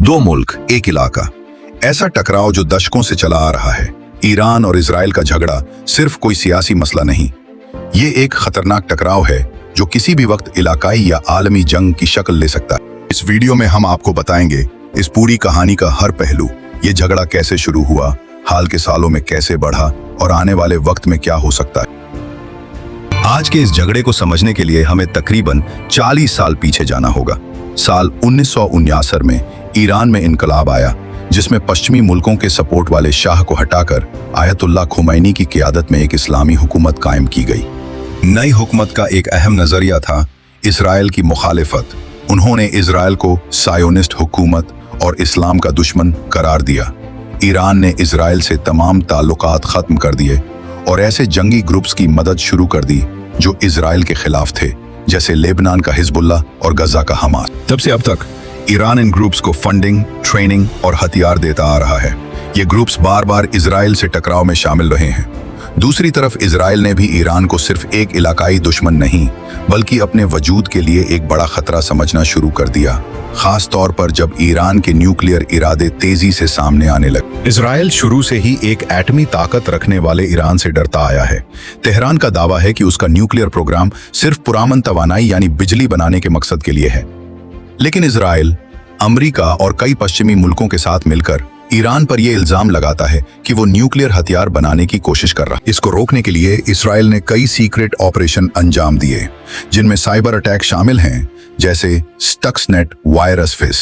दो मुल्क एक इलाका, ऐसा टकराव जो दशकों से चला आ रहा है। ईरान और इजराइल का झगड़ा सिर्फ कोई सियासी मसला नहीं, ये एक खतरनाक टकराव है जो किसी भी वक्त इलाकाई या आलमी जंग की शक्ल ले सकता है। इस वीडियो में हम आपको बताएंगे इस पूरी कहानी का हर पहलू, ये झगड़ा कैसे शुरू हुआ, हाल के सालों में कैसे बढ़ा और आने वाले वक्त में क्या हो सकता है। आज के इस झगड़े को समझने के लिए हमें तकरीबन 40 साल पीछे जाना होगा। साल 1969 में ईरान में इनकलाब आया, जिसमें पश्चिमी मुल्कों के सपोर्ट वाले शाह को हटाकर आयतुल्लाह खुमैनी की क़ियादत में एक इस्लामी हुकूमत कायम की गई। नई हुकूमत का एक अहम नजरिया था इसराइल की मुखालिफत। उन्होंने इसराइल को सायोनिस्ट हुकूमत और इस्लाम का दुश्मन करार दिया। ईरान ने इसराइल से तमाम ताल्लुकात खत्म कर दिए और ऐसे जंगी ग्रुप्स की मदद शुरू कर दी जो इसराइल के खिलाफ थे, जैसे लेबनान का हिजबुल्लाह और गजा का हमास। तब से अब तक ईरान इन ग्रुप्स को फंडिंग, ट्रेनिंग और हथियार देता आ रहा है। ये ग्रुप्स बार बार इसराइल से टकराव में शामिल रहे हैं। दूसरी तरफ इसराइल ने भी ईरान को सिर्फ एक इलाकाई दुश्मन नहीं, बल्कि अपने वजूद के लिए एक बड़ा खतरा समझना शुरू कर दिया, खास तौर पर जब ईरान के न्यूक्लियर इरादे तेजी से सामने आने लगे। इसराइल शुरू से ही एक एटमी ताकत रखने वाले ईरान से डरता आया है। तेहरान का दावा है कि उसका न्यूक्लियर प्रोग्राम सिर्फ पुरअमन तवानाई यानी बिजली बनाने के मकसद के लिए है, लेकिन इसराइल, अमेरिका और कई पश्चिमी मुल्कों के साथ मिलकर ईरान पर यह इल्जाम लगाता है कि वो न्यूक्लियर हथियार बनाने की कोशिश कर रहा है। इसको रोकने के लिए इसराइल ने कई सीक्रेट ऑपरेशन अंजाम दिए, जिनमें साइबर अटैक शामिल हैं, जैसे स्टक्सनेट वायरस फिस,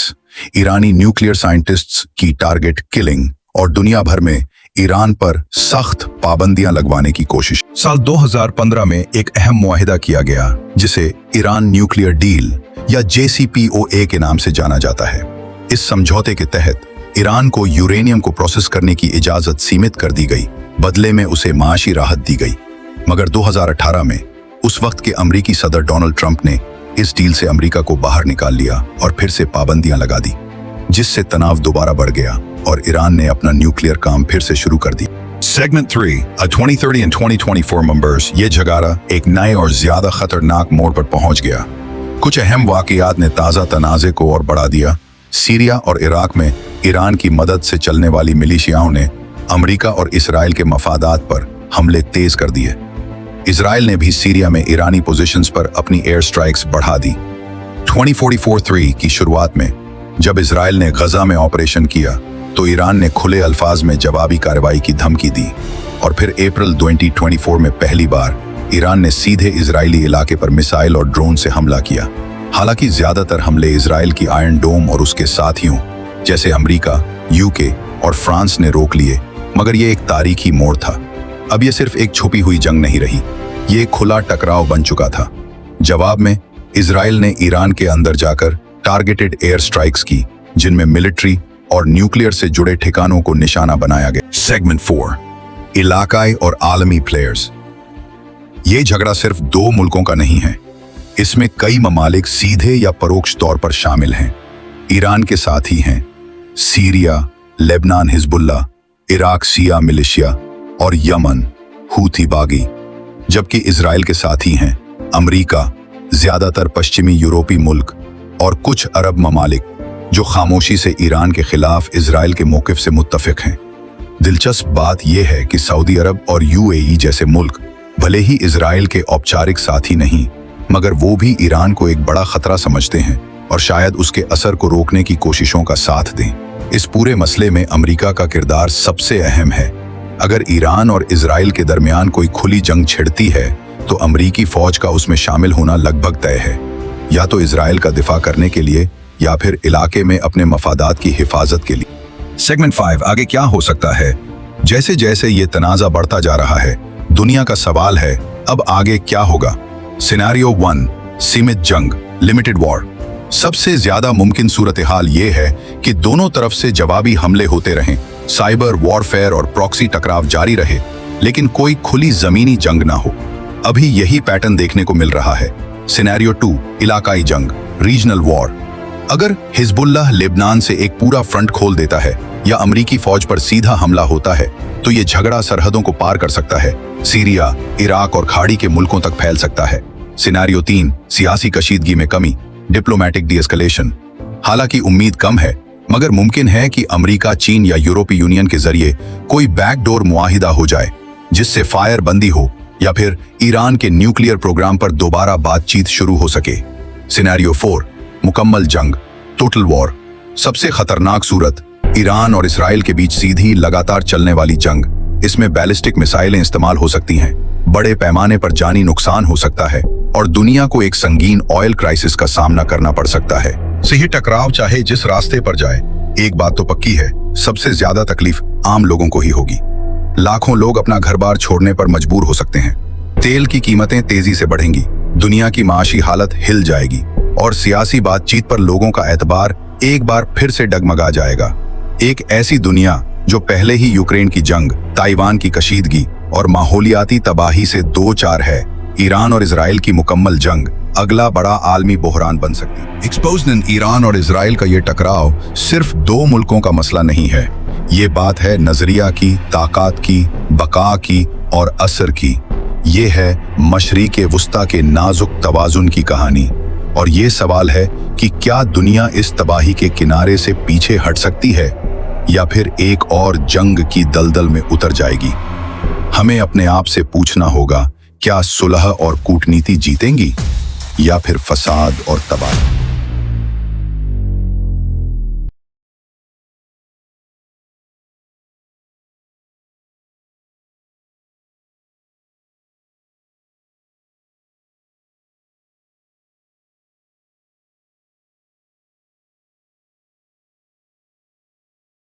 ईरानी न्यूक्लियर साइंटिस्ट्स की टारगेट किलिंग और दुनिया भर में ईरान पर सख्त पाबंदियां लगवाने की कोशिश। साल 2015 में एक अहम मुआहिदा किया गया, जिसे ईरान न्यूक्लियर डील या JCPOA के नाम से जाना जाता है। इस समझौते के तहत ईरान को यूरेनियम को प्रोसेस करने की इजाजत सीमित कर दी गई, बदले में उसे माशी राहत दी गई। मगर 2018 में उस वक्त के अमरीकी सदर डोनाल्ड ट्रंप ने इस डील से अमेरिका को बाहर निकाल लिया और फिर से पाबंदियां लगा दी, जिससे तनाव दोबारा बढ़ गया और ईरान ने अपना न्यूक्लियर काम फिर से शुरू कर दिया। सेगमेंट 3 2030 and 2024 मेंबर्स, ये झगड़ा एक नए और ज्यादा खतरनाक मोड़ पर पहुंच गया। कुछ अहम वाकयात ने ताज़ा तनाज़े को और बढ़ा दिया। सीरिया और इराक में ईरान की मदद से चलने वाली मिलिशियाओं ने अमेरिका और इसराइल के मफादात पर हमले तेज कर दिए। इसराइल ने भी सीरिया में ईरानी पोजीशंस पर अपनी एयर स्ट्राइक्स बढ़ा दी। 2044-3 की शुरुआत में जब इसराइल ने गजा में ऑपरेशन किया, तो ईरान ने खुले अल्फाज में जवाबी कार्रवाई की धमकी दी, और फिर अप्रैल 2024 में पहली बार ईरान ने सीधे इजरायली इलाके पर मिसाइल और ड्रोन से हमला किया। हालांकि ज्यादातर हमले इजराइल की आयरन डोम और उसके साथियों जैसे अमेरिका, यूके और फ्रांस ने रोक लिए, मगर ये एक तारीखी मोड़ था। अब ये सिर्फ एक छुपी हुई जंग नहीं रही, ये खुला टकराव बन चुका था। जवाब में इजराइल ने ईरान के अंदर जाकर टारगेटेड एयर स्ट्राइक्स की, जिनमें मिलिट्री और न्यूक्लियर से जुड़े ठिकानों को निशाना बनाया गया। सेगमेंट 4 इलाकाई और आलमी प्लेयर्स। ये झगड़ा सिर्फ दो मुल्कों का नहीं है, इसमें कई ममालिक सीधे या परोक्ष तौर पर शामिल हैं। ईरान के साथ ही हैं सीरिया, लेबनान हिजबुल्लाह, इराक शिया मिलिशिया और यमन हूथी बागी, जबकि इजराइल के साथी हैं अमेरिका, ज्यादातर पश्चिमी यूरोपीय मुल्क और कुछ अरब ममालिक जो खामोशी से ईरान के खिलाफ इजराइल के मौकिफ से मुत्तफिक हैं। दिलचस्प बात यह है कि सऊदी अरब और UAE जैसे मुल्क भले ही इजराइल के औपचारिक साथी नहीं, मगर वो भी ईरान को एक बड़ा खतरा समझते हैं और शायद उसके असर को रोकने की कोशिशों का साथ दें। इस पूरे मसले में अमेरिका का किरदार सबसे अहम है। अगर ईरान और इजराइल के दरमियान कोई खुली जंग छिड़ती है, तो अमेरिकी फौज का उसमें शामिल होना लगभग तय है, या तो इजराइल का दिफा करने के लिए या फिर इलाके में अपने मफादात की हिफाजत के लिए। सेगमेंट 5 आगे क्या हो सकता है। जैसे जैसे ये तनाज़ा बढ़ता जा रहा है, दुनिया का सवाल है अब आगे क्या होगा। सिनेरियो 1 सीमित जंग, लिमिटेड वॉर। सबसे ज्यादा मुमकिन सूरत हाल ये है कि दोनों तरफ से जवाबी हमले होते रहें, साइबर वॉरफेयर और प्रॉक्सी टकराव जारी रहे, लेकिन कोई खुली जमीनी जंग ना हो। अभी यही पैटर्न देखने को मिल रहा है। सिनेरियो 2 इलाकाई जंग, रीजनल वॉर। अगर हिजबुल्लाह लेबनान से एक पूरा फ्रंट खोल देता है या अमेरिकी फौज पर सीधा हमला होता है, तो ये झगड़ा सरहदों को पार कर सकता है, सीरिया, इराक और खाड़ी के मुल्कों तक फैल सकता है। सिनेरियो 3 सियासी कशीदगी में कमी, डिप्लोमेटिक डी-एस्केलेशन। हालांकि उम्मीद कम है, मगर मुमकिन है कि अमेरिका, चीन या यूरोपीय यूनियन के जरिए कोई बैकडोर मुआहिदा हो जाए जिससे फायर बंदी हो या फिर ईरान के न्यूक्लियर प्रोग्राम पर दोबारा बातचीत शुरू हो सके। सिनेरियो 4, मुकम्मल जंग, टोटल वॉर। सबसे खतरनाक सूरत, ईरान और इसराइल के बीच सीधी लगातार चलने वाली जंग। इसमें बैलिस्टिक मिसाइलें इस्तेमाल हो सकती हैं, बड़े पैमाने पर जानी नुकसान हो सकता है और दुनिया को एक संगीन ऑयल क्राइसिस का सामना करना पड़ सकता है। सही टकराव चाहे जिस रास्ते पर जाए, एक बात तो पक्की है, सबसे ज्यादा तकलीफ आम लोगों को ही होगी। लाखों लोग अपना घर बार छोड़ने पर मजबूर हो सकते हैं, तेल की कीमतें तेजी से बढ़ेंगी, दुनिया की माशी हालत हिल जाएगी और सियासी बातचीत पर लोगों का एतबार एक बार फिर से डगमगा जाएगा। एक ऐसी दुनिया जो पहले ही यूक्रेन की जंग, ताइवान की कशीदगी और माहौलियाती तबाही से दो चार है, ईरान और इजराइल की मुकम्मल जंग अगला बड़ा आलमी बहरान बन सकती है। एक्सपोजन ईरान और इजराइल का ये टकराव सिर्फ दो मुल्कों का मसला नहीं है, ये बात है नजरिया की, ताकत की, बका की और असर की। ये है मशरिक़ वुस्ता के नाजुक तवाजुन की कहानी और ये सवाल है कि क्या दुनिया इस तबाही के किनारे से पीछे हट सकती है या फिर एक और जंग की दलदल में उतर जाएगी। हमें अपने आप से पूछना होगा, क्या सुलह और कूटनीति जीतेंगी या फिर फसाद और तबाही।